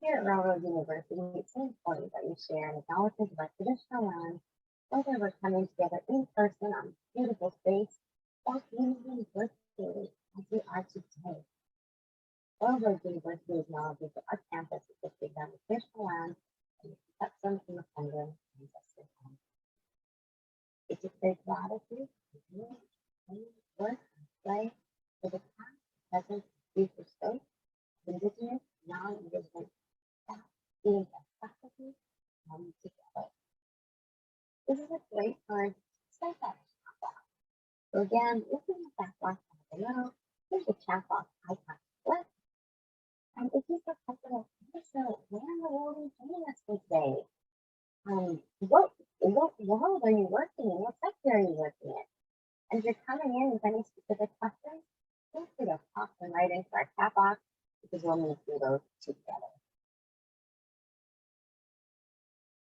Here at Railroad University, it's so important that we share and acknowledge our traditional lands, whether we're coming together in person on this beautiful space or community virtually as we are today. Railroad University acknowledges that our campus is located on the traditional lands and we protect them from the plunder and ancestral home. It declares gratitude for you, work, and play for the past, present, and future scope of Indigenous, non-Indigenous staff, students, and faculty come together. This is a great time to start that chat box. So again, if you have that box down below, here's the chat box icon. And if you feel comfortable, let us know where in the world are you joining us for today? What world are you working in? What sector are you working in? And if you're coming in with any specific questions, feel free to pop them right into our chat box because we'll move through those together.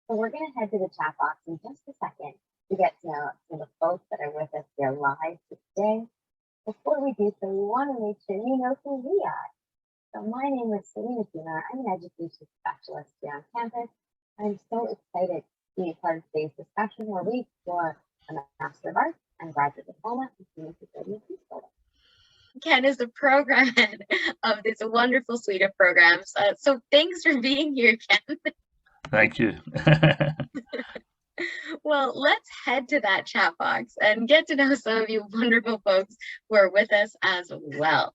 So we're going to head to the chat box in just a second to get to know some of the folks that are with us here live today. Before we do so, we want to make sure you know who we are. So my name is Selena Dina. I'm an education specialist here on campus. I'm so excited to be a part of today's discussion where we explore a Master of Arts and Graduate Diploma in Human Security and Peacebuilding. Ken is the program head of this wonderful suite of programs. So thanks for being here, Ken. Thank you. Well, let's head to that chat box and get to know some of you wonderful folks who are with us as well.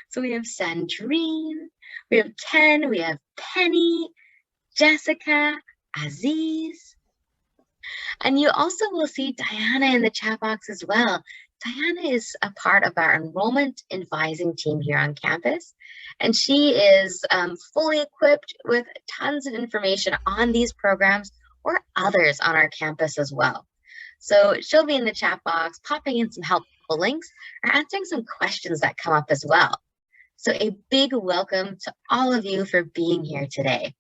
So we have Sandrine, we have Ken, we have Penny, Jessica, Aziz. And you also will see Diana in the chat box as well. Diana is a part of our enrollment advising team here on campus, and she is fully equipped with tons of information on these programs or others on our campus as well. So she'll be in the chat box, popping in some helpful links or answering some questions that come up as well. So a big welcome to all of you for being here today.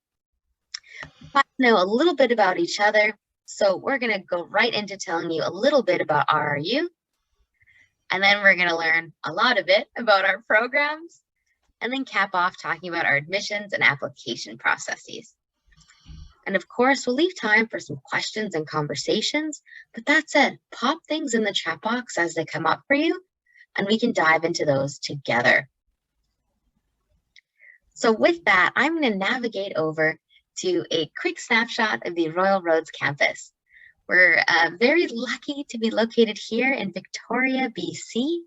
We want to know a little bit about each other, so we're going to go right into telling you a little bit about RRU, and then we're going to learn a lot of it about our programs, and then cap off talking about our admissions and application processes. And of course, we'll leave time for some questions and conversations, but that said, pop things in the chat box as they come up for you, and we can dive into those together. So with that, I'm going to navigate over to a quick snapshot of the Royal Roads campus. We're very lucky to be located here in Victoria, BC.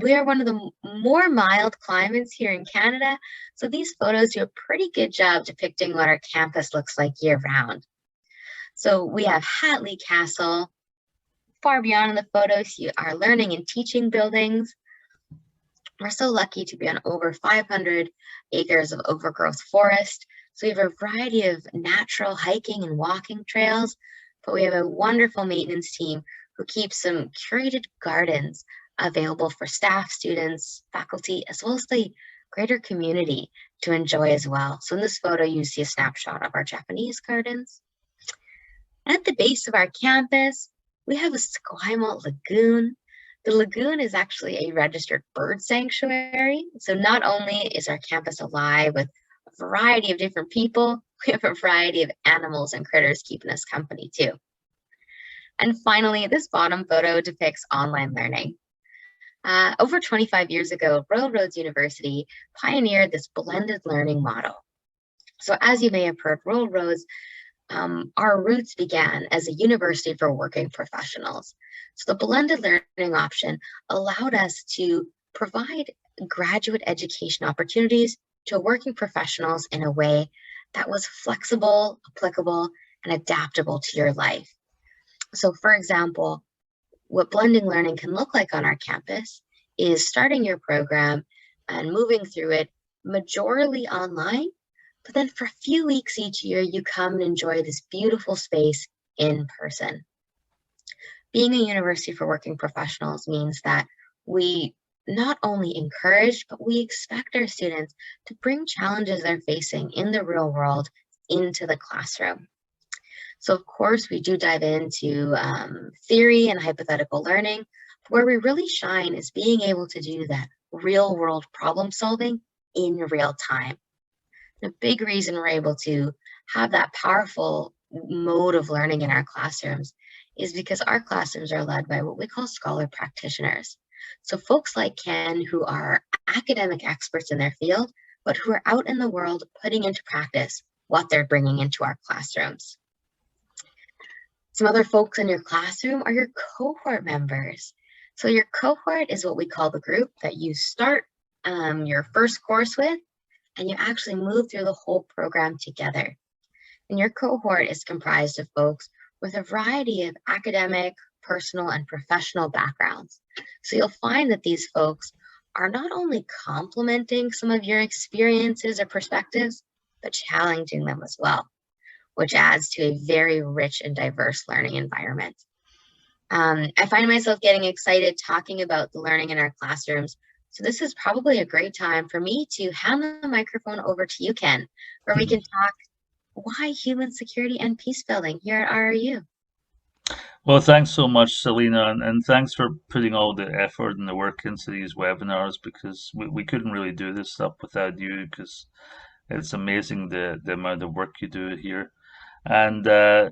We are one of the more mild climates here in Canada, so these photos do a pretty good job depicting what our campus looks like year-round. So we have Hatley Castle. Far beyond the photos, our learning and teaching buildings. We're so lucky to be on over 500 acres of overgrowth forest. So we have a variety of natural hiking and walking trails, but we have a wonderful maintenance team who keeps some curated gardens available for staff, students, faculty, as well as the greater community to enjoy as well. So in this photo, you see a snapshot of our Japanese gardens. At the base of our campus, we have a Esquimalt Lagoon. The lagoon is actually a registered bird sanctuary. So not only is our campus alive with a variety of different people, we have a variety of animals and critters keeping us company too. And finally, this bottom photo depicts online learning. Over 25 years ago, Royal Roads University pioneered this blended learning model. So as you may have heard, Royal Roads, our roots began as a university for working professionals. So the blended learning option allowed us to provide graduate education opportunities to working professionals in a way that was flexible, applicable, and adaptable to your life. So for example, what blending learning can look like on our campus is starting your program and moving through it majorly online, but then for a few weeks each year, you come and enjoy this beautiful space in person. Being a university for working professionals means that we not only encourage, but we expect our students to bring challenges they're facing in the real world into the classroom. So of course, we do dive into theory and hypothetical learning. Where we really shine is being able to do that real world problem solving in real time. A big reason we're able to have that powerful mode of learning in our classrooms is because our classrooms are led by what we call scholar practitioners. So folks like Ken who are academic experts in their field, but who are out in the world putting into practice what they're bringing into our classrooms. Some other folks in your classroom are your cohort members. So your cohort is what we call the group that you start your first course with, and you actually move through the whole program together. And your cohort is comprised of folks with a variety of academic, personal, and professional backgrounds. So you'll find that these folks are not only complementing some of your experiences or perspectives, but challenging them as well, which adds to a very rich and diverse learning environment. I find myself getting excited talking about the learning in our classrooms. So this is probably a great time for me to hand the microphone over to you, Ken, where we can talk why human security and peace building here at RRU. Well, thanks so much, Selena, and thanks for putting all the effort and the work into these webinars, because we couldn't really do this stuff without you, because it's amazing the amount of work you do here. And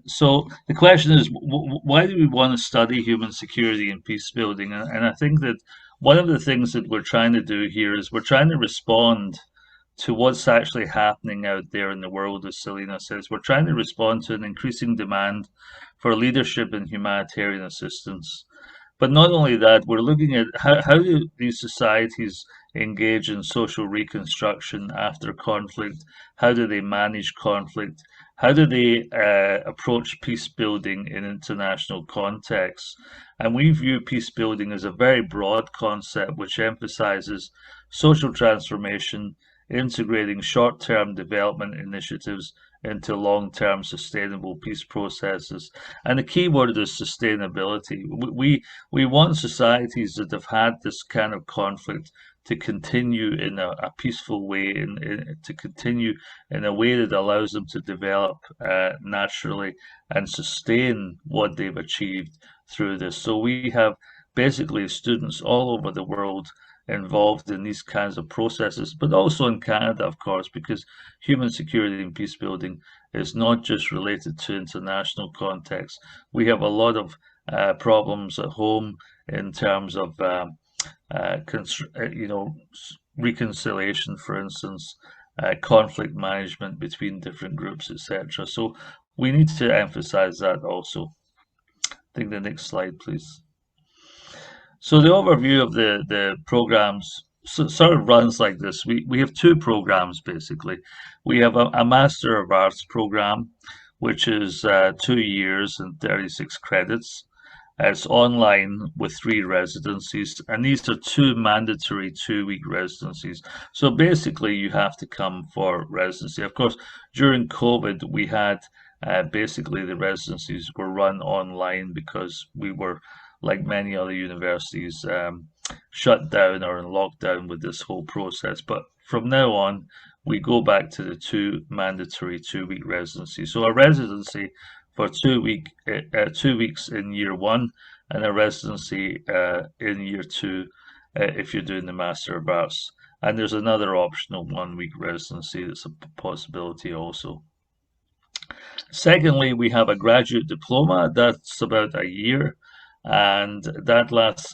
so the question is, why do we want to study human security and peace building? And I think that one of the things that we're trying to do here is we're trying to respond to what's actually happening out there in the world, as Selena says. We're trying to respond to an increasing demand for leadership in humanitarian assistance. But not only that, we're looking at how do these societies engage in social reconstruction after conflict? How do they manage conflict? How do they approach peace building in international contexts? And we view peace building as a very broad concept which emphasizes social transformation, integrating short-term development initiatives into long-term sustainable peace processes. And the key word is sustainability. We want societies that have had this kind of conflict to continue in a peaceful way, to continue in a way that allows them to develop naturally and sustain what they've achieved through this. So we have basically students all over the world involved in these kinds of processes, but also in Canada, of course, because human security and peace building is not just related to international context. We have a lot of problems at home in terms of reconciliation, for instance, conflict management between different groups, etc. So we need to emphasize that also. I think the next slide, please. So the overview of the programs sort of runs like this. We have two programs, basically. We have a Master of Arts program, which is 2 years and 36 credits. It's online with 3 residencies, and these are 2 mandatory 2-week residencies. So basically, you have to come for residency. Of course, during COVID, we had basically the residencies were run online because we were, like many other universities, shut down or in lockdown with this whole process. But from now on, we go back to the 2 mandatory 2-week residencies. So a residency for 2 weeks in year 1, and a residency in year 2 if you're doing the Master of Arts. And there's another optional 1-week residency that's a possibility also. Secondly, we have a Graduate Diploma. That's about a year, and that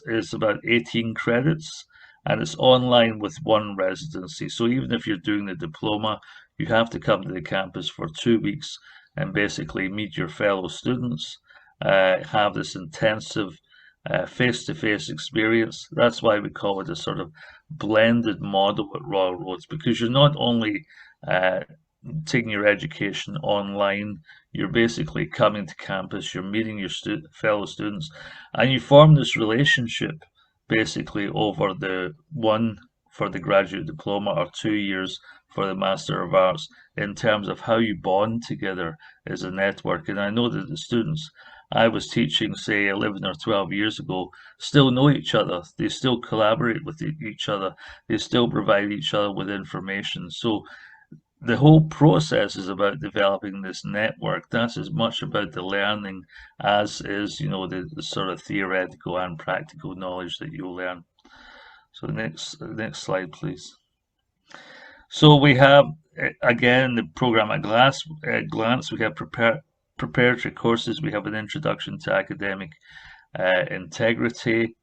is about 18 credits, and it's online with 1 residency. So even if you're doing the diploma, you have to come to the campus for 2 weeks and basically meet your fellow students, have this intensive face-to-face experience. That's why we call it a sort of blended model at Royal Roads, because you're not only taking your education online, you're basically coming to campus, you're meeting your fellow students, and you form this relationship basically over the 1 for the Graduate Diploma or 2 years for the Master of Arts, in terms of how you bond together as a network. And I know that the students I was teaching, say, 11 or 12 years ago, still know each other. They still collaborate with each other. They still provide each other with information. So the whole process is about developing this network. That's as much about the learning as is, the sort of theoretical and practical knowledge that you'll learn. So next slide, please. So we have again, the program at glance, we have preparatory courses. We have an introduction to academic integrity.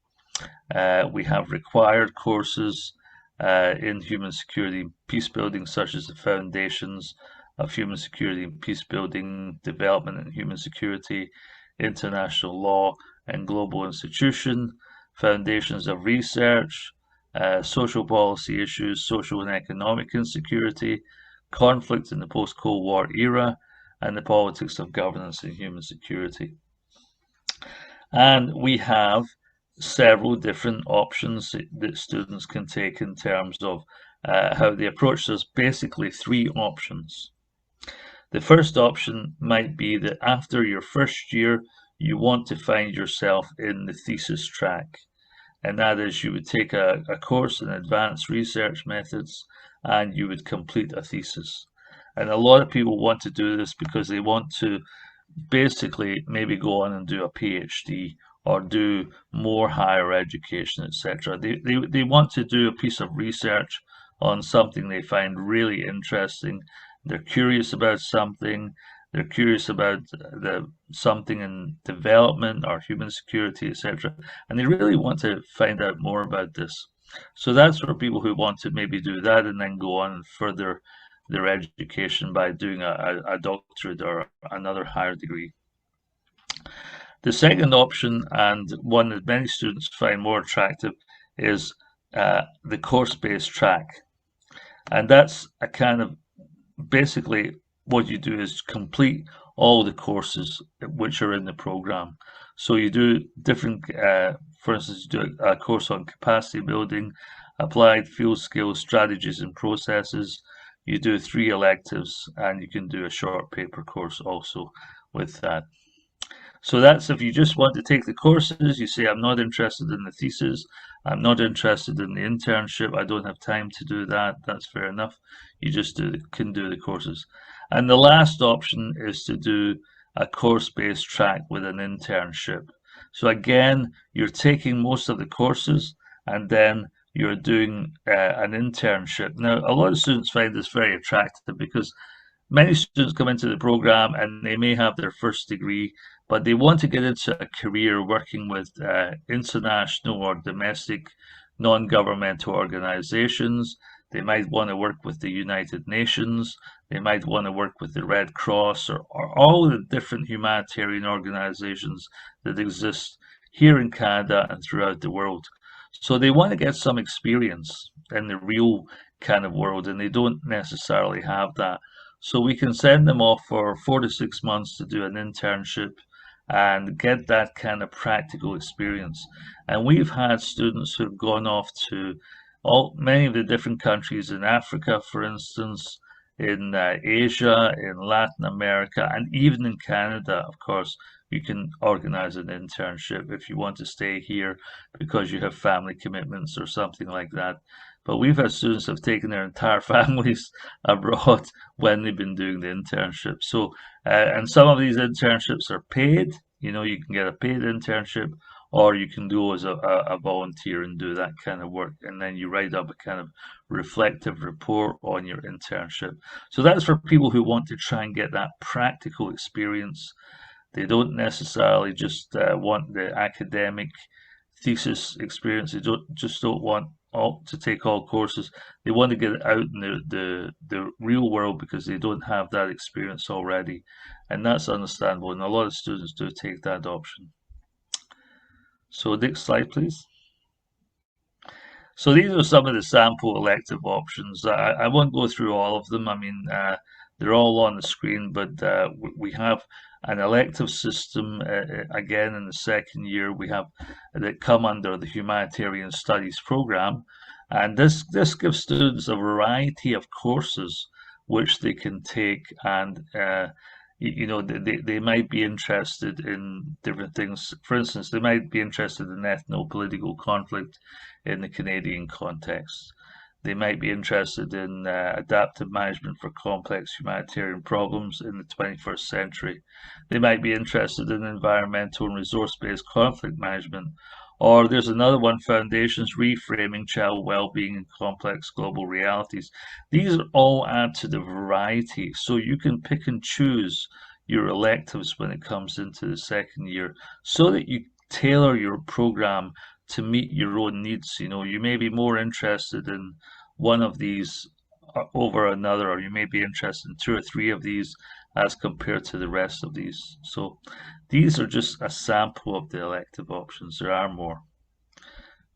We have required courses in human security and peacebuilding, such as the foundations of human security and peacebuilding, development and human security, international law and global institution, foundations of research, social policy issues, social and economic insecurity, conflict in the post-Cold War era, and the politics of governance and human security. And we have several different options that students can take in terms of how they approach this. Basically, three options. The first option might be that after your first year, you want to find yourself in the thesis track. And that is, you would take a course in advanced research methods and you would complete a thesis. And a lot of people want to do this because they want to basically maybe go on and do a PhD or do more higher education, etc. They want to do a piece of research on something they find really interesting. They're curious about something. They're curious about something in development or human security, etc. And they really want to find out more about this. So that's for people who want to maybe do that and then go on and further their education by doing a doctorate or another higher degree. The second option, and one that many students find more attractive, is the course-based track. And that's a kind of, basically what you do is complete all the courses which are in the program. So you do different, for instance, you do a course on capacity building, applied field skills, strategies and processes. You do 3 electives, and you can do a short paper course also with that. So that's if you just want to take the courses, you say, I'm not interested in the thesis, I'm not interested in the internship, I don't have time to do that, that's fair enough. You just can do the courses. And the last option is to do a course-based track with an internship. So again, you're taking most of the courses and then you're doing an internship. Now, a lot of students find this very attractive because many students come into the program and they may have their first degree, but they want to get into a career working with international or domestic non-governmental organizations. They might want to work with the United Nations. They might want to work with the Red Cross or all the different humanitarian organizations that exist here in Canada and throughout the world. So they want to get some experience in the real kind of world, and they don't necessarily have that. So we can send them off for 4 to 6 months to do an internship and get that kind of practical experience. And we've had students who've gone off to many of the different countries in Africa, for instance, in Asia, in Latin America, and even in Canada, of course. You can organize an internship if you want to stay here because you have family commitments or something like that. But we've had students who have taken their entire families abroad when they've been doing the internship. So, and some of these internships are paid. You know, you can get a paid internship, or you can go as a volunteer and do that kind of work. And then you write up a kind of reflective report on your internship. So that's for people who want to try and get that practical experience. They don't necessarily just want the academic thesis experience. They don't want to take all courses. They want to get out in the real world because they don't have that experience already, and that's understandable. And a lot of students do take that option. So next slide, please. So these are some of the sample elective options. I won't go through all of them. I mean, they're all on the screen, but we have an elective system again in the second year. We have that come under the Humanitarian Studies program, and this gives students a variety of courses which they can take, and you know, they might be interested in different things. For instance, they might be interested in ethno-political conflict in the Canadian context. They might be interested in adaptive management for complex humanitarian problems in the 21st century. They might be interested in environmental and resource-based conflict management, Or there's another one, Foundations Reframing Child Wellbeing in Complex Global Realities. These all add to the variety, so you can pick and choose your electives when it comes into the second year so that you tailor your program to meet your own needs. You know, you may be more interested in one of these over another, or you may be interested in two or three of these as compared to the rest of these. So these are just a sample of the elective options. There are more.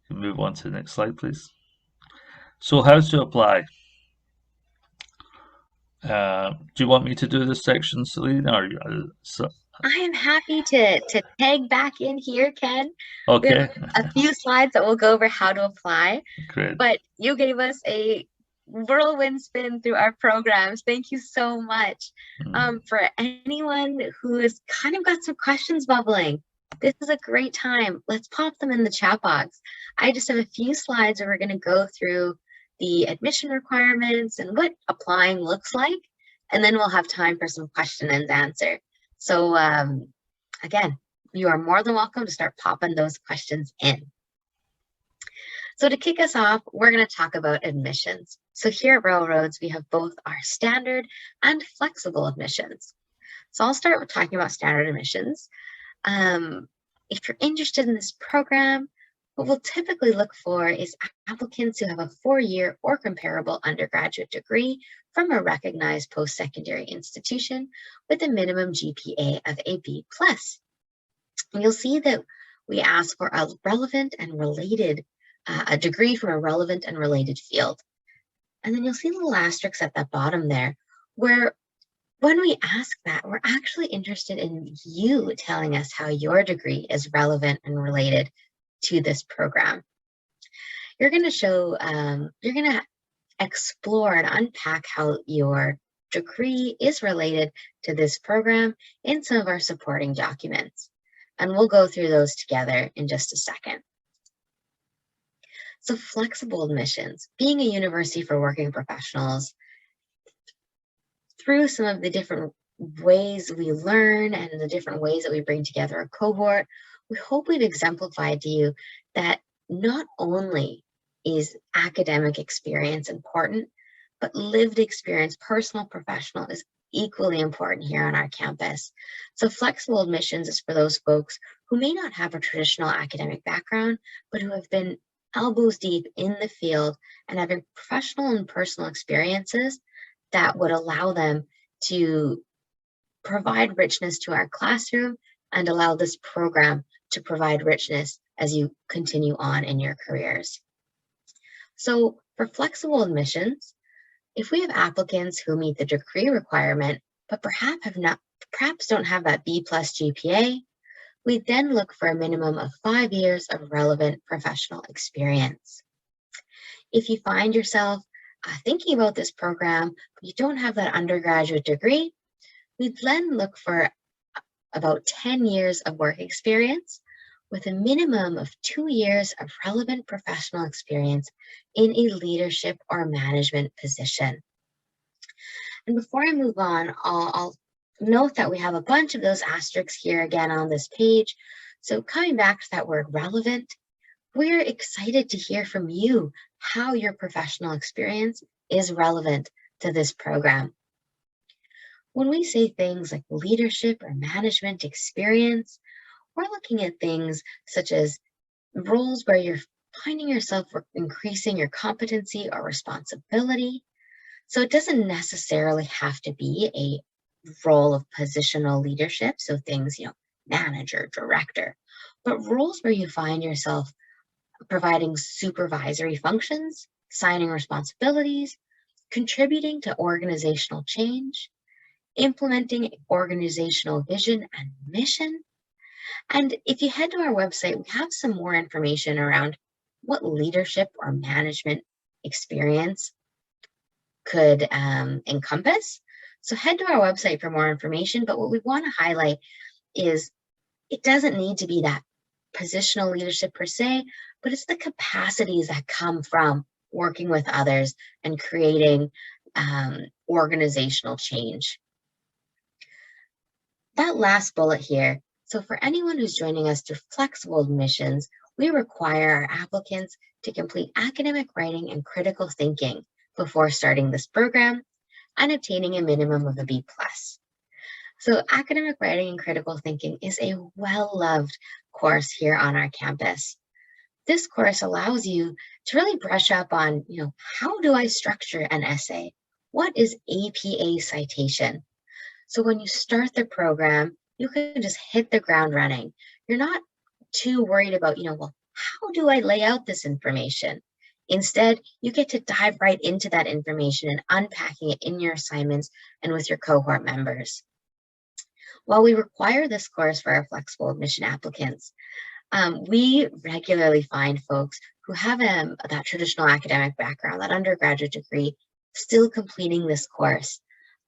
You can move on to the next slide, please. So how to apply? Do you want me to do this section, Selena? Or I am happy to tag back in here, Ken. We okay, have a few slides that will go over how to apply, great. but you gave us a whirlwind spin through our programs. Thank you so much. For anyone who has kind of got some questions bubbling, this is a great time. Let's pop them in the chat box. I just have a few slides where we're going to go through the admission requirements and what applying looks like, and then we'll have time for some question and answer. So again, you are more than welcome to start popping those questions in. So to kick us off, we're going to talk about admissions. So here at Railroads, we have both our standard and flexible admissions. So I'll start with talking about standard admissions. If you're interested in this program, what we'll typically look for is applicants who have a 4-year or comparable undergraduate degree from a recognized post-secondary institution with a minimum GPA of a B+. And you'll see that we ask for a relevant and related, a degree from a relevant and related field. And then you'll see little asterisks at the bottom there, where when we ask that, we're actually interested in you telling us how your degree is relevant and related to this program. You're going to show, you're going to explore and unpack how your degree is related to this program in some of our supporting documents. And we'll go through those together in just a second. So flexible admissions, being a university for working professionals, through some of the different ways we learn and the different ways that we bring together a cohort, we hope we've exemplified to you that not only is academic experience important, but lived experience, personal, professional, is equally important here on our campus. So flexible admissions is for those folks who may not have a traditional academic background, but who have been elbows deep in the field and having professional and personal experiences that would allow them to provide richness to our classroom and allow this program to provide richness as you continue on in your careers. So for flexible admissions, if we have applicants who meet the degree requirement, but perhaps don't have that B+ GPA, we then look for a minimum of 5 years of relevant professional experience. If you find yourself thinking about this program, but you don't have that undergraduate degree, we then look for about 10 years of work experience with a minimum of 2 years of relevant professional experience in a leadership or management position. And before I move on, I'll note that we have a bunch of those asterisks here again on this page. So coming back to that word relevant, we're excited to hear from you how your professional experience is relevant to this program. When we say things like leadership or management experience, we're looking at things such as roles where you're finding yourself increasing your competency or responsibility. So it doesn't necessarily have to be a role of positional leadership, so things, manager, director, but roles where you find yourself providing supervisory functions, assigning responsibilities, contributing to organizational change, implementing organizational vision and mission. And if you head to our website, we have some more information around what leadership or management experience could encompass. So head to our website for more information, but what we want to highlight is it doesn't need to be that positional leadership per se, but it's the capacities that come from working with others and creating organizational change. That last bullet here, so for anyone who's joining us through flexible admissions, we require our applicants to complete academic writing and critical thinking before starting this program and obtaining a minimum of a B+. So academic writing and critical thinking is a well-loved course here on our campus. This course allows you to really brush up on, how do I structure an essay? What is APA citation? So when you start the program, you can just hit the ground running. You're not too worried about, well, how do I lay out this information? Instead, you get to dive right into that information and unpacking it in your assignments and with your cohort members. While we require this course for our flexible admission applicants, we regularly find folks who have that traditional academic background, that undergraduate degree, still completing this course.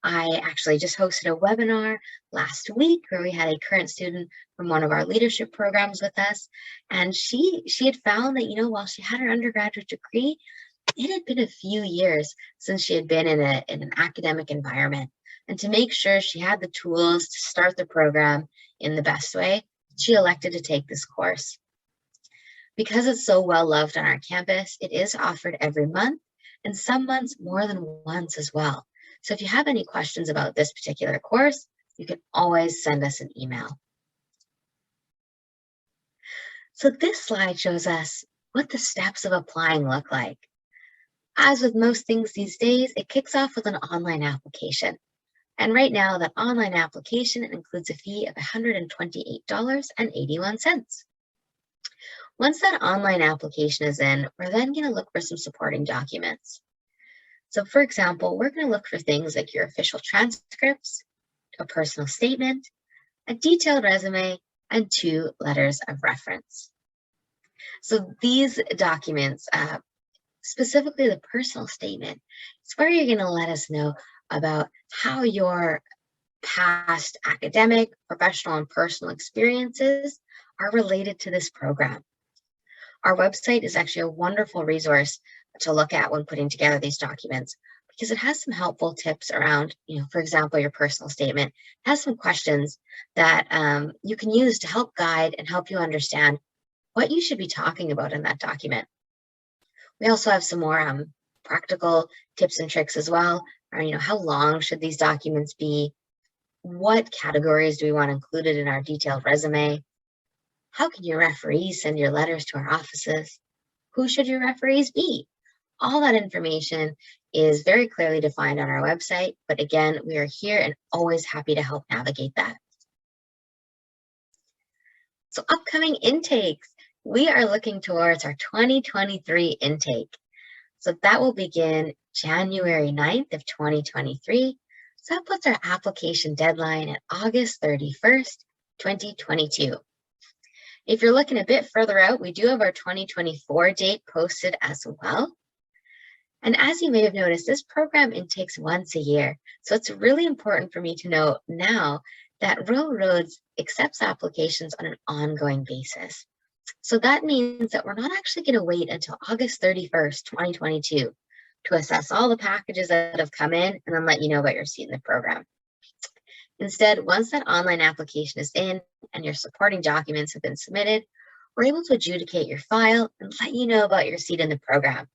I actually just hosted a webinar last week where we had a current student from one of our leadership programs with us, and she had found that, while she had her undergraduate degree, it had been a few years since she had been in an academic environment. And to make sure she had the tools to start the program in the best way, she elected to take this course. Because it's so well loved on our campus, it is offered every month, and some months more than once as well. So if you have any questions about this particular course, you can always send us an email. So this slide shows us what the steps of applying look like. As with most things these days, it kicks off with an online application. And right now, that online application includes a fee of $128.81. Once that online application is in, we're then going to look for some supporting documents. So for example, we're going to look for things like your official transcripts, a personal statement, a detailed resume, and 2 letters of reference. So these documents, specifically the personal statement, is where you're going to let us know about how your past academic, professional, and personal experiences are related to this program. Our website is actually a wonderful resource to look at when putting together these documents, because it has some helpful tips around, for example, your personal statement. It has some questions that you can use to help guide and help you understand what you should be talking about in that document. We also have some more practical tips and tricks as well, or how long should these documents be? What categories do we want included in our detailed resume? How can your referees send your letters to our offices? Who should your referees be? All that information is very clearly defined on our website, but again, we are here and always happy to help navigate that. So upcoming intakes, we are looking towards our 2023 intake. So that will begin January 9th of 2023. So that puts our application deadline at August 31st, 2022. If you're looking a bit further out, we do have our 2024 date posted as well. And as you may have noticed, this program intakes once a year. So it's really important for me to know now that Royal Roads accepts applications on an ongoing basis. So that means that we're not actually going to wait until August 31st, 2022 to assess all the packages that have come in and then let you know about your seat in the program. Instead, once that online application is in and your supporting documents have been submitted, we're able to adjudicate your file and let you know about your seat in the program.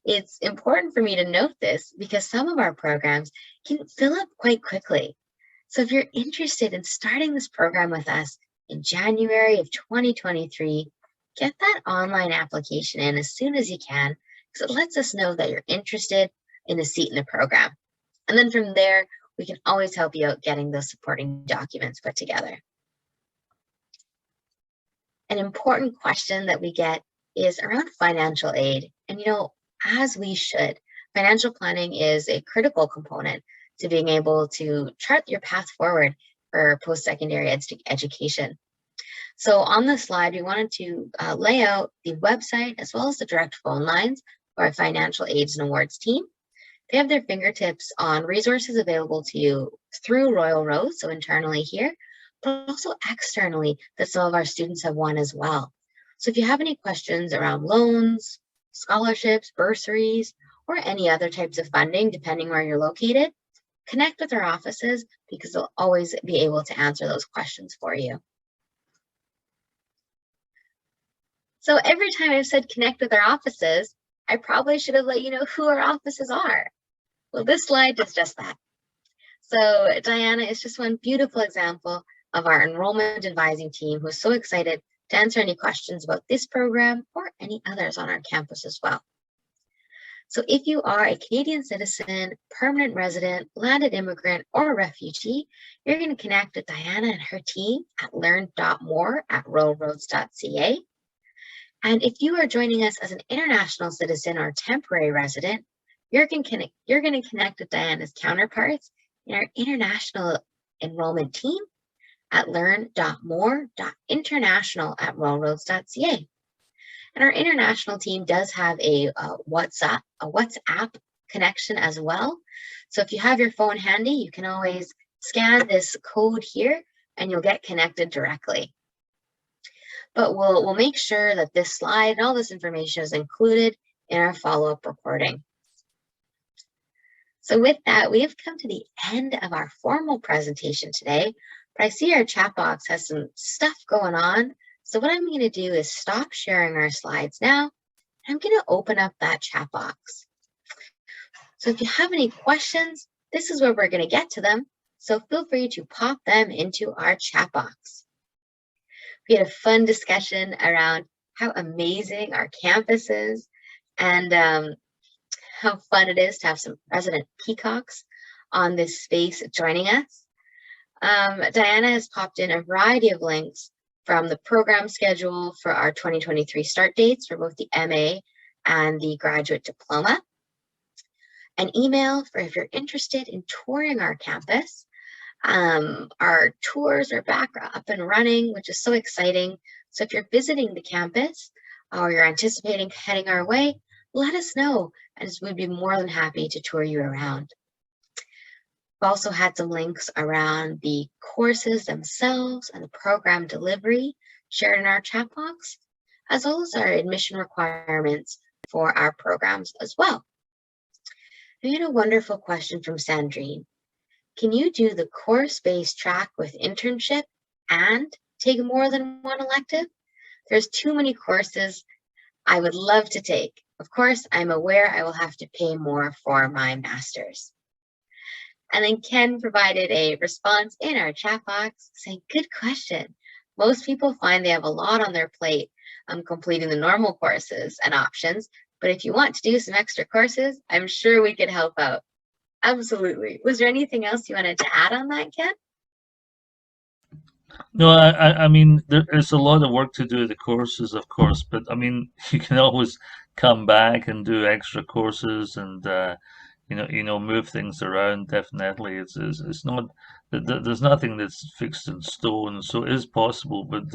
It's important for me to note this because some of our programs can fill up quite quickly. So if you're interested in starting this program with us in January of 2023, get that online application in as soon as you can, because it lets us know that you're interested in a seat in the program. And then from there, we can always help you out getting those supporting documents put together. An important question that we get is around financial aid. And as we should, financial planning is a critical component to being able to chart your path forward for post-secondary education. So on this slide, we wanted to lay out the website as well as the direct phone lines for our financial aids and awards team. They have their fingertips on resources available to you through Royal Roads, so internally here, but also externally that some of our students have won as well. So if you have any questions around loans, scholarships, bursaries, or any other types of funding, depending where you're located, connect with our offices because they'll always be able to answer those questions for you. So every time I've said connect with our offices, I probably should have let you know who our offices are. Well, this slide does just that. So Diana is just one beautiful example of our enrollment advising team who's so excited to answer any questions about this program or any others on our campus as well. So if you are a Canadian citizen, permanent resident, landed immigrant, or refugee, you're going to connect with Diana and her team at learn.more@royalroads.ca. And if you are joining us as an international citizen or temporary resident, you're going to connect with Diana's counterparts in our international enrollment team at learn.more.international@royalroads.ca. And our international team does have a WhatsApp connection as well. So if you have your phone handy, you can always scan this code here and you'll get connected directly. But we'll make sure that this slide and all this information is included in our follow-up reporting. So with that, we have come to the end of our formal presentation today, but I see our chat box has some stuff going on. So what I'm going to do is stop sharing our slides now. I'm going to open up that chat box. So if you have any questions, this is where we're going to get to them. So feel free to pop them into our chat box. We had a fun discussion around how amazing our campus is and how fun it is to have some resident peacocks on this space joining us. Diana has popped in a variety of links from the program schedule for our 2023 start dates for both the MA and the Graduate Diploma. An email for if you're interested in touring our campus. Our tours are back up and running, which is so exciting. So if you're visiting the campus or you're anticipating heading our way, let us know, and we'd be more than happy to tour you around. We've also had some links around the courses themselves and the program delivery shared in our chat box, as well as our admission requirements for our programs as well. We had a wonderful question from Sandrine. Can you do the course-based track with internship and take more than one elective? There's too many courses I would love to take. Of course, I'm aware I will have to pay more for my master's. And then Ken provided a response in our chat box saying, good question. Most people find they have a lot on their plate completing the normal courses and options, but if you want to do some extra courses, I'm sure we could help out. Absolutely. Was there anything else you wanted to add on that, Ken? No, I mean, there's a lot of work to do the courses, of course, but I mean, you can always come back and do extra courses and move things around. Definitely, it's not there's nothing that's fixed in stone, so it is possible. But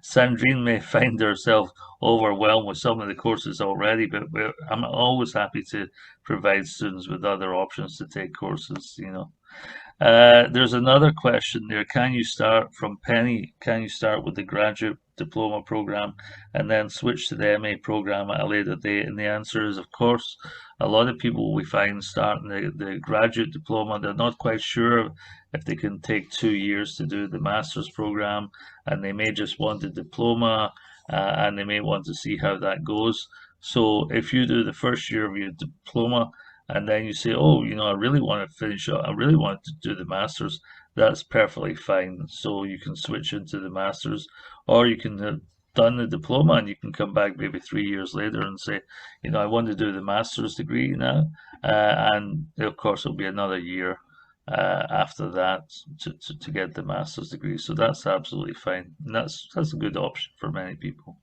Sandrine may find herself overwhelmed with some of the courses already. But I'm always happy to provide students with other options to take courses. There's another question there. Can you start from Penny? Can you start with the Graduate Diploma program and then switch to the MA program at a later date? And the answer is, of course. A lot of people we find starting the Graduate Diploma, they're not quite sure if they can take 2 years to do the Master's program, and they may just want a diploma, and they may want to see how that goes. So if you do the first year of your diploma, and then you say, oh, I really want to finish up, I really want to do the master's, that's perfectly fine. So you can switch into the master's, or you can have done the diploma and you can come back maybe 3 years later and say, I want to do the master's degree now. And of course, it'll be another year after that to get the master's degree. So that's absolutely fine. And that's a good option for many people.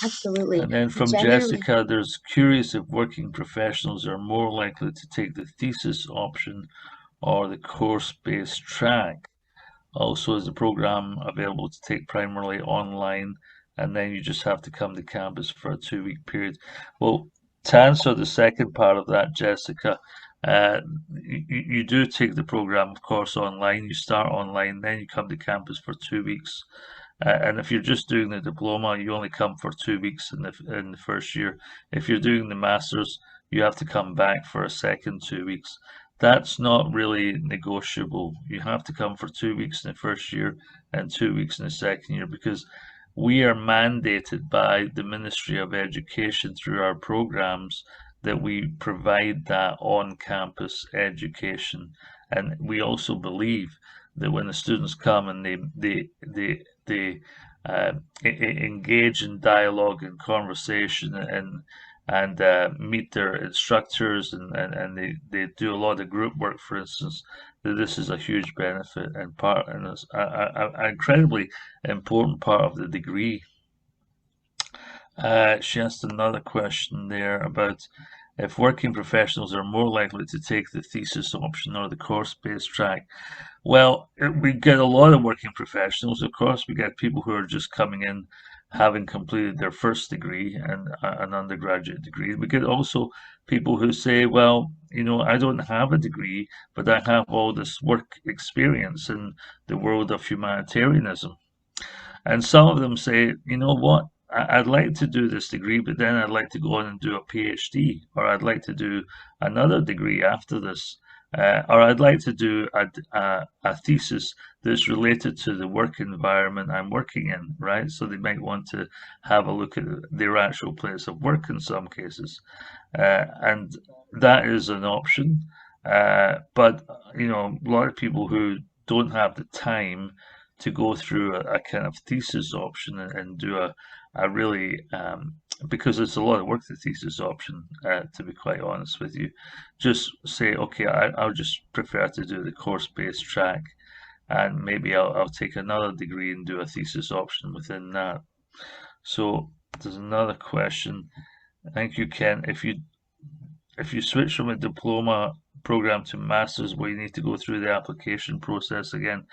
Absolutely. And then from Jessica, there's curious if working professionals are more likely to take the thesis option or the course-based track. Also, is the program available to take primarily online, and then you just have to come to campus for a 2-week period? Well, to answer the second part of that, Jessica, you do take the program, of course, online. You start online, then you come to campus for 2 weeks. And if you're just doing the diploma, you only come for 2 weeks in the first year. If you're doing the master's, you have to come back for a second 2 weeks. That's not really negotiable. You have to come for 2 weeks in the first year and 2 weeks in the second year, because we are mandated by the Ministry of Education through our programs that we provide that on-campus education. And we also believe that when the students come and they engage in dialogue and conversation and meet their instructors and they do a lot of group work, for instance, that this is a huge benefit and part and is an incredibly important part of the degree. She asked another question there about if working professionals are more likely to take the thesis option or the course-based track. Well, we get a lot of working professionals, of course. We get people who are just coming in, having completed their first degree and an undergraduate degree. We get also people who say, well, you know, I don't have a degree, but I have all this work experience in the world of humanitarianism. And some of them say, you know what, I'd like to do this degree, but then I'd like to go on and do a PhD, or I'd like to do another degree after this, or I'd like to do a thesis that's related to the work environment I'm working in, right? So they might want to have a look at their actual place of work in some cases. And that is an option. But, you know, a lot of people who don't have the time to go through a kind of thesis option and do a really because it's a lot of work, the thesis option, to be quite honest with you. Just say, okay, I'll just prefer to do the course-based track, and maybe I'll take another degree and do a thesis option within that. So there's another question. Thank you, Ken. If you switch from a diploma program to masters, will you need to go through the application process again?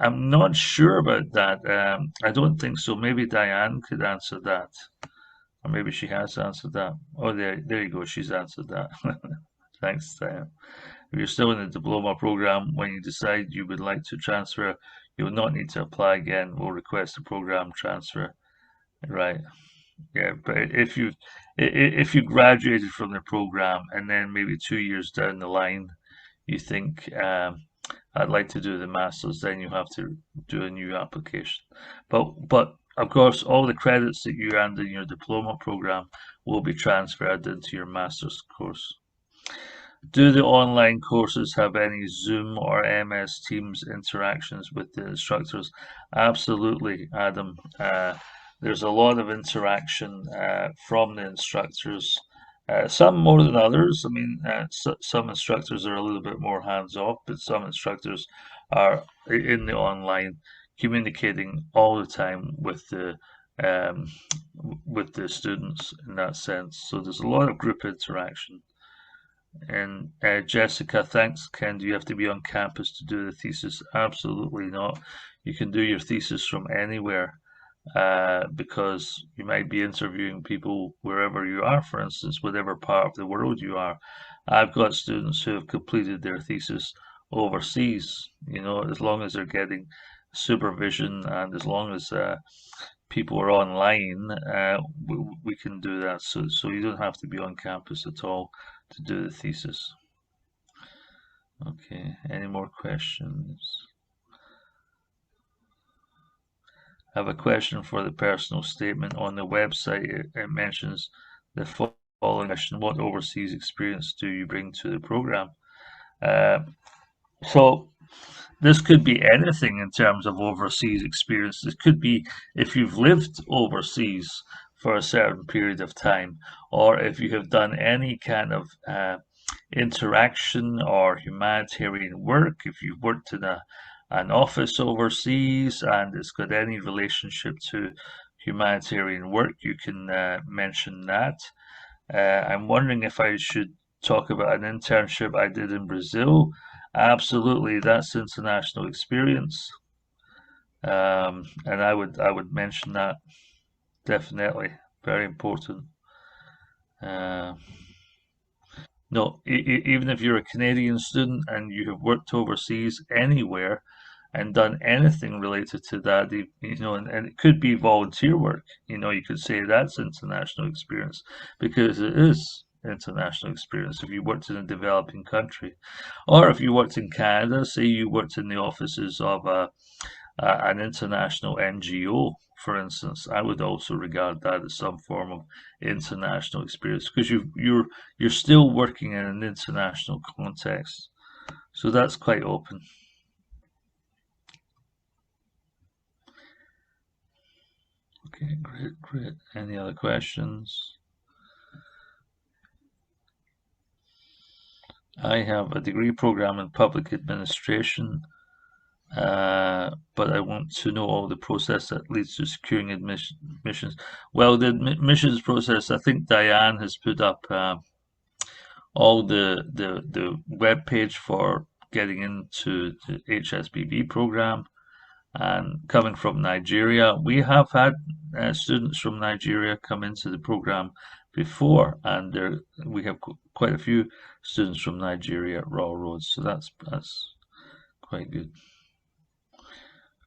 I'm not sure about that. I don't think so. Maybe Diane could answer that, or maybe she has answered that. Oh, there you go. She's answered that. Thanks, Diane. If you're still in the diploma program, when you decide you would like to transfer, you will not need to apply again. We'll request a program transfer. Right. Yeah, but if you graduated from the program and then maybe 2 years down the line you think I'd like to do the masters, then you have to do a new application. But of course, all the credits that you earned in your diploma program will be transferred into your master's course. Do the online courses have any Zoom or MS Teams interactions with the instructors? Absolutely, Adam. There's a lot of interaction from the instructors. Some more than others. I mean, some instructors are a little bit more hands-off, but some instructors are in the online communicating all the time with the students in that sense. So there's a lot of group interaction. And Jessica, thanks, Ken. Do you have to be on campus to do the thesis? Absolutely not. You can do your thesis from anywhere. Because you might be interviewing people wherever you are, for instance, whatever part of the world you are. I've got students who have completed their thesis overseas, you know, as long as they're getting supervision and as long as people are online, we can do that. So you don't have to be on campus at all to do the thesis. Okay, any more questions? I have a question for the personal statement. On the website, it mentions the following question: what overseas experience do you bring to the program? So this could be anything in terms of overseas experience. It could be if you've lived overseas for a certain period of time, or if you have done any kind of interaction or humanitarian work, if you've worked in an office overseas and it's got any relationship to humanitarian work, you can mention that. I'm wondering if I should talk about an internship I did in Brazil. Absolutely, that's international experience. And I would mention that definitely. Very important. No, even if you're a Canadian student and you have worked overseas anywhere and done anything related to that, you know, and it could be volunteer work, you know, you could say that's international experience because it is international experience if you worked in a developing country. Or if you worked in Canada, say you worked in the offices of an international NGO, for instance, I would also regard that as some form of international experience, because you're still working in an international context. So that's quite open. Okay, great. Any other questions? I have a degree program in public administration, but I want to know all the process that leads to securing admissions. Well, the admissions process, I think Diane has put up all the web page for getting into the HSBB program. And coming from Nigeria, we have had students from Nigeria come into the program before, and we have quite a few students from Nigeria at Royal Roads, so that's quite good.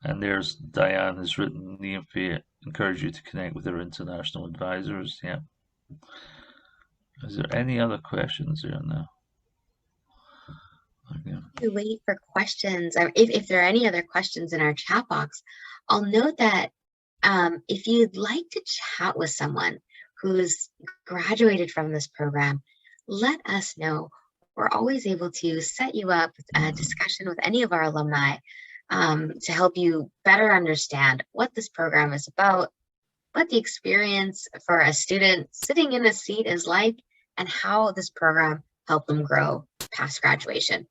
And there's Diane has written, the NFA encourage you to connect with their international advisors. Yeah. Is there any other questions here now? Okay. To wait for questions, or if there are any other questions in our chat box, I'll note that if you'd like to chat with someone who's graduated from this program, let us know. We're always able to set you up with a discussion with any of our alumni to help you better understand what this program is about, what the experience for a student sitting in a seat is like, and how this program helped them grow past graduation.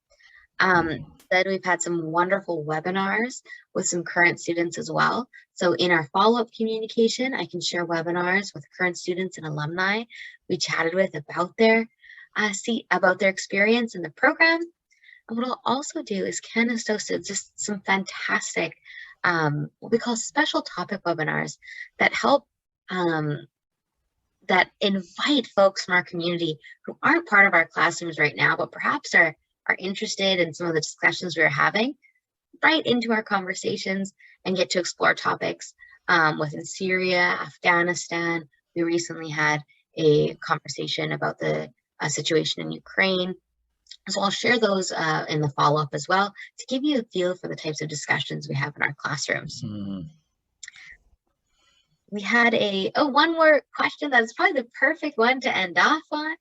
Then we've had some wonderful webinars with some current students as well. So in our follow-up communication, I can share webinars with current students and alumni we chatted with about their experience in the program. And what I'll also do is Ken has hosted just some fantastic what we call special topic webinars that help that invite folks from our community who aren't part of our classrooms right now, but perhaps are interested in some of the discussions we're having, right into our conversations and get to explore topics within Syria, Afghanistan. We recently had a conversation about the situation in Ukraine. So I'll share those in the follow-up as well to give you a feel for the types of discussions we have in our classrooms. We had one more question that's probably the perfect one to end off on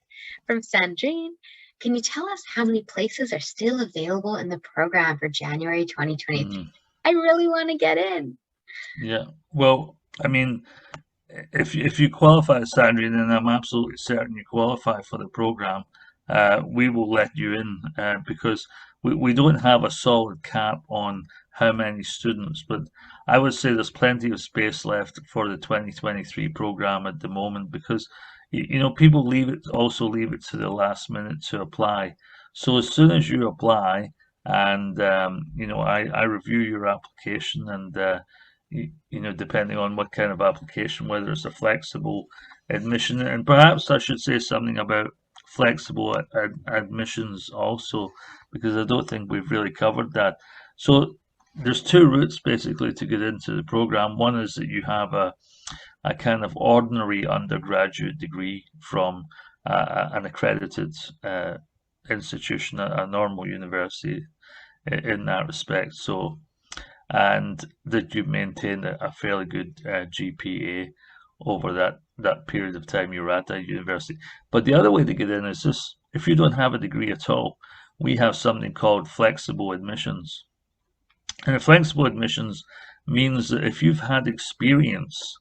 from Sandrine. Can you tell us how many places are still available in the program for January 2023? I really want to get in. Yeah, well, I mean, if you qualify, Sandrine, and I'm absolutely certain you qualify for the program, we will let you in because we don't have a solid cap on how many students, but I would say there's plenty of space left for the 2023 program at the moment because people also leave it to the last minute to apply. So as soon as you apply, and I review your application, and depending on what kind of application, whether it's a flexible admission, and perhaps I should say something about flexible admissions also, because I don't think we've really covered that. So there's two routes basically to get into the program. One is that you have a kind of ordinary undergraduate degree from an accredited institution, a normal university in that respect. So, and that you maintain a fairly good GPA over that period of time you're at that university. But the other way to get in is this: if you don't have a degree at all, we have something called flexible admissions. And flexible admissions means that if you've had experience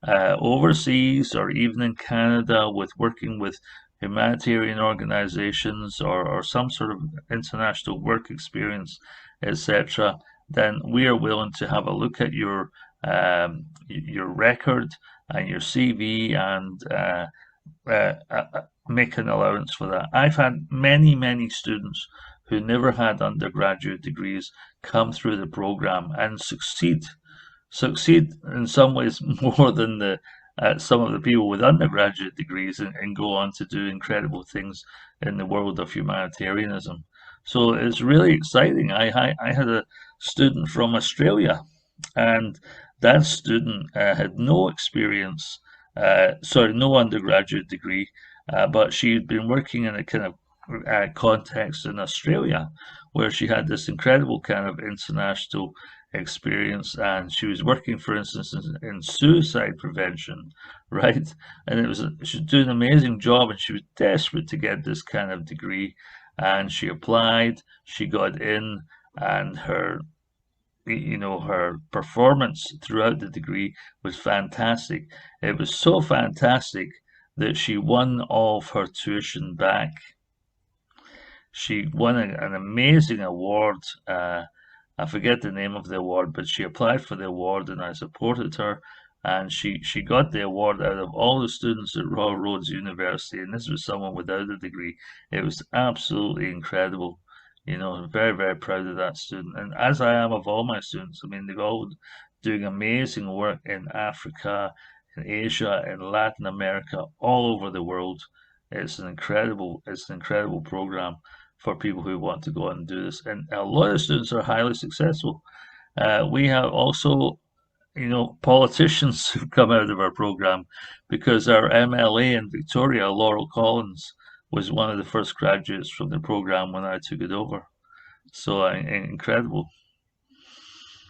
overseas or even in Canada with working with humanitarian organizations or some sort of international work experience, etc., then we are willing to have a look at your record and your CV and make an allowance for that. I've had many students who never had undergraduate degrees come through the program and succeed in some ways more than some of the people with undergraduate degrees and go on to do incredible things in the world of humanitarianism. So it's really exciting. I had a student from Australia, and that student had no experience, no undergraduate degree, but she had been working in a kind of context in Australia where she had this incredible kind of international experience, and she was working, for instance, in suicide prevention, right? And she was doing an amazing job, and she was desperate to get this kind of degree, and she applied, she got in, and her performance throughout the degree was fantastic. It was so fantastic that she won all of her tuition back. She won an amazing award. I forget the name of the award, but she applied for the award and I supported her. And she got the award out of all the students at Royal Roads University. And this was someone without a degree. It was absolutely incredible. I'm very, very proud of that student. And as I am of all my students, I mean, they're all doing amazing work in Africa, in Asia, in Latin America, all over the world. It's an incredible program for people who want to go and do this. And a lot of students are highly successful. We have also, politicians who've come out of our program because our MLA in Victoria, Laurel Collins, was one of the first graduates from the program when I took it over. So incredible,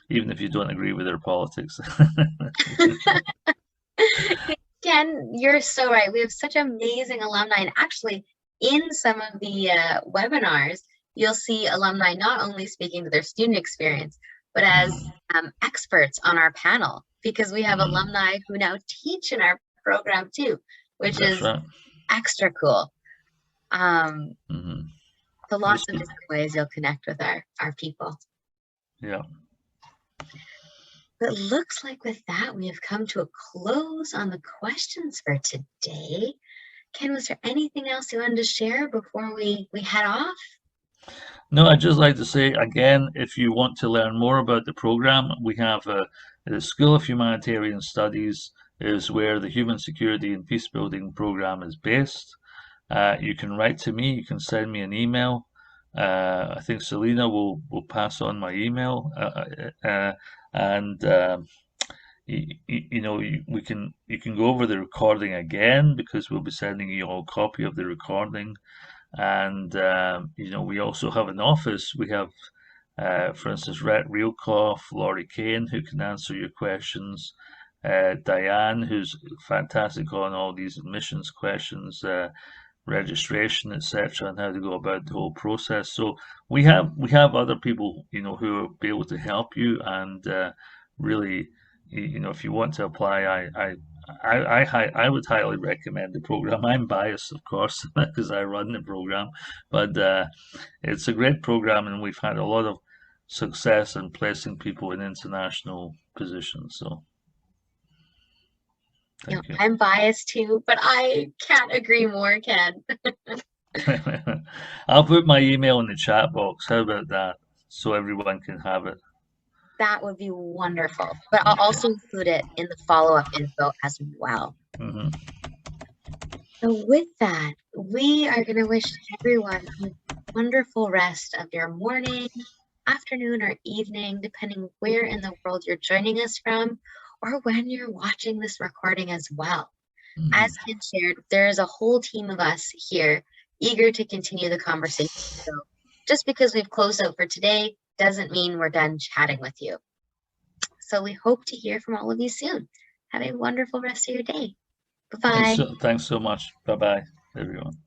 even if you don't agree with their politics. Ken, you're so right. We have such amazing alumni. And actually, in some of the webinars, you'll see alumni not only speaking to their student experience, but as experts on our panel, because we have alumni who now teach in our program too, which That's is right. extra cool. So lots of different ways you'll connect with our people. Yeah. But it looks like with that, we have come to a close on the questions for today. Ken, was there anything else you wanted to share before we head off? No, I'd just like to say again, if you want to learn more about the program, we have the School of Humanitarian Studies is where the Human Security and Peacebuilding program is based. You can write to me, you can send me an email. I think Selena will pass on my email, and you can go over the recording again because we'll be sending you all a copy of the recording. And we also have an office. We have, for instance, Rhett Realkoff, Laurie Kane, who can answer your questions. Diane, who's fantastic on all these admissions questions, registration, etc., and how to go about the whole process. So we have other people, who will be able to help you. And really, if you want to apply, I would highly recommend the program. I'm biased, of course, because I run the program, but it's a great program, and we've had a lot of success in placing people in international positions. So, thank you. I'm biased too, but I can't agree more, Ken. I'll put my email in the chat box. How about that? So everyone can have it. That would be wonderful. But I'll also include it in the follow-up info as well. So with that, we are going to wish everyone a wonderful rest of your morning, afternoon, or evening, depending where in the world you're joining us from, or when you're watching this recording as well. As Ken shared, there is a whole team of us here eager to continue the conversation. So just because we've closed out for today doesn't mean we're done chatting with you. So we hope to hear from all of you soon. Have a wonderful rest of your day. Bye-bye. Thanks so much. Bye-bye, everyone.